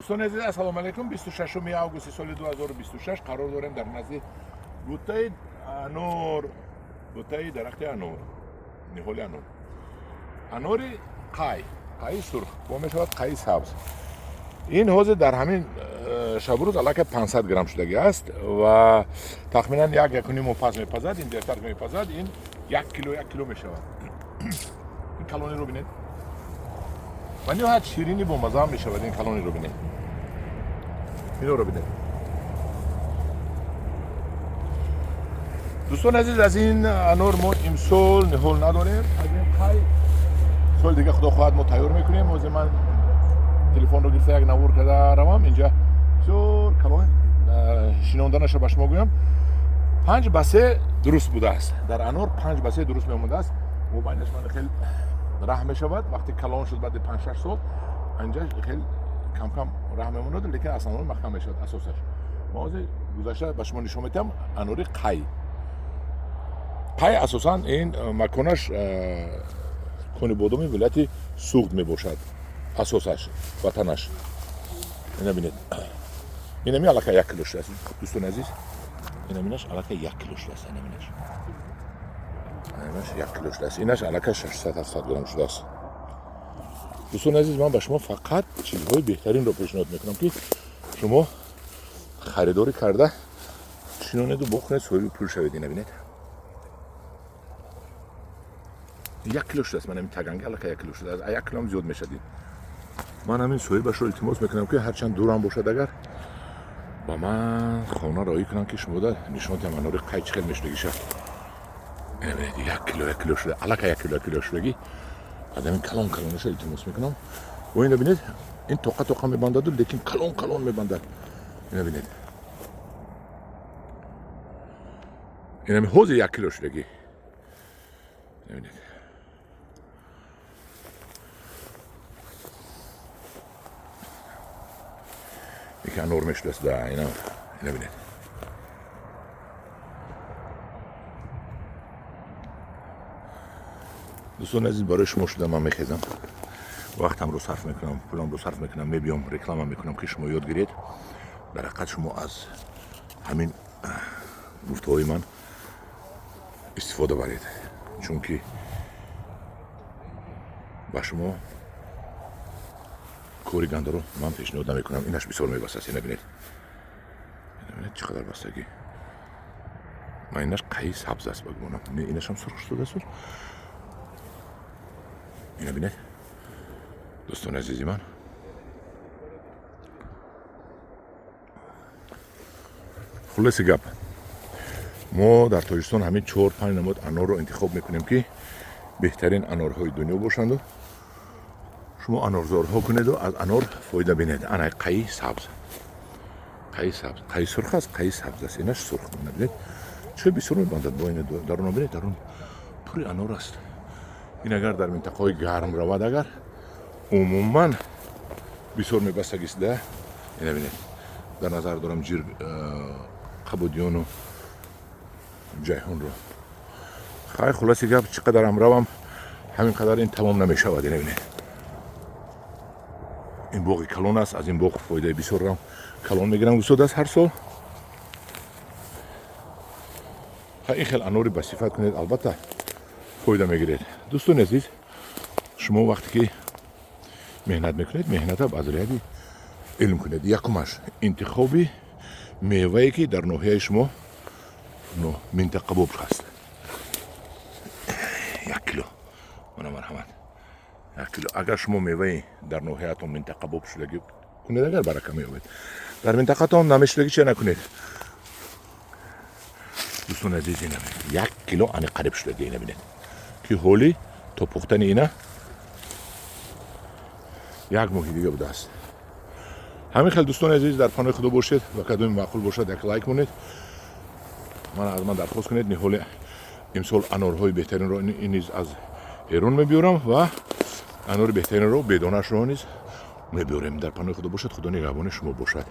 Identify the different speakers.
Speaker 1: دوستان عزیز السلام علیکم 26 آگوست سال 2026 قرار داریم در نزد بوته انور بوته درخت انور نهال انور قای سرخ با می شود قای سبز این حوزه در همین شب روز علاقه 500 گرم شدگی است و تخمینا یک کنیم پس میپزد این دیرتر میپزد این 1 کیلو می شود این کالونی رو بینید و نهایت شیرینی با مزه می شود این کالونی رو بینید اینو رو بینید دوستان عزیز از این انور ما امسال نهال نداریم از این قای سال دیگه خدا خواهد ما تیار میکنیم موزه من تلفن رو گرفته یک نوار کرده روم اینجا بسیار کلان شنوندنش رو به شما گویم 5 بسه درست بوده است در انور 5 بسه درست میمونده است و بینش من خیلی راه میشود وقتی کلان شد بعد 5-6 سال اینجا خیلی کم کم راه میموند لیکن اصلا محکم میشد اساسش ما گذشته به شما نشون میدم انور قای اساسا این مکانش کنی بودمی ولایت سوخت میباشد اساسش وطنش اینا بینید اینا می علاقه 1 کیلوش است دوستان عزیز اینا مینش علاقه 1 کیلوش است اینا مینش 1 کیلوش است اینش علاقه 600-700 گرم شده است دوستان عزیز من به شما فقط چیزهای بهترین رو پیشنهاد میکنم که شما خریداری کرده چنونید و بخورید سوری پول شوید اینا بینید 1 کیلو شده است من این تگنگ علاقه 1 کیلو شده است 1 کیلو هم زیاد میشدید من همین سوی بش رو التماس میکنم که هرچند دورم باشد اگر با من خانه رایی کنم که شما در نشان تم انور قای خیلی میشدگی شد این بینید 1 کیلو شده علاقه 1 کیلو شدگی از این کلانش التماس میکنم و این بینید این توقه میبندد لیکن کلان میبندد این بینید این همین حوض 1 کیلو شدگی این بینید یکی انور میشده است در اینا بینید دوستان عزیز برای شما شده من میخیزم وقتم رو صرف میکنم پولم رو صرف میکنم میبیام رکلام میکنم که شما یاد گیرید در حقیقت شما از همین گفته های من استفاده برید چون که با شما کوری گنده رو من پیشنهاد نمیکنم اینش بسیار میبسته است ببینید چقدر بستگی من اینش قای سبز است بگمونم اینش هم سرخ شده است اینا بینید دوستان عزیزی من خلاص گپ ما در تاجیکستان همین 4-5 نماد انار رو انتخاب میکنیم که بهترین انارهای دنیا باشند و شما انارزارها کنید و از انار فایده بینید انا قای سبز قای سرخ است قای سبز است اینش سرخ بینید چه بسیار میبندد با این درون بینید درون پوری انار است این اگر در منطقه های گرم رود اگر عموما بسیار میبستگی است ده این بینید در نظر دارم جیر قبودیان و جیهون رو خیلی خلاصی گپ چقدر هم روم همین قدر این تمام نمیشود این بینید این باغ کلان است از این باغ فایده بسیار رم کلان میگیرم گسود است هر سال این خیلی انوری بصفت کنید البته فایده میگیرید دوستان عزیز شما وقتی که مهنت میکنید مهنت ها از راه علم کنید یکمش انتخابی میوه‌ای که در ناحیه شما منطقه باب هست 1 کیلو من مرحمت 1 کیلو اگر شما میوه در ناحیه‌تان منطقه باب شدگی کنید اگر برکه میابید در منطقه‌تان نمیشدگی چه نکنید دوستان عزیز اینا 1 کیلو ان قریب شدگی اینا ببینید که حالی تا پختن اینا 1 ماه دیگه بوده است همین خیلی دوستان عزیز در پناه خدا باشید و کدوم معقول باشد یک لایک کنید از من درخواست کنید نهال امسال انارهای بهترین رو نیز از ایران میبیارم و انار بهترین رو بدانش رو نیز میبیاریم در پناه خدا باشد خدا نگهبان شما باشد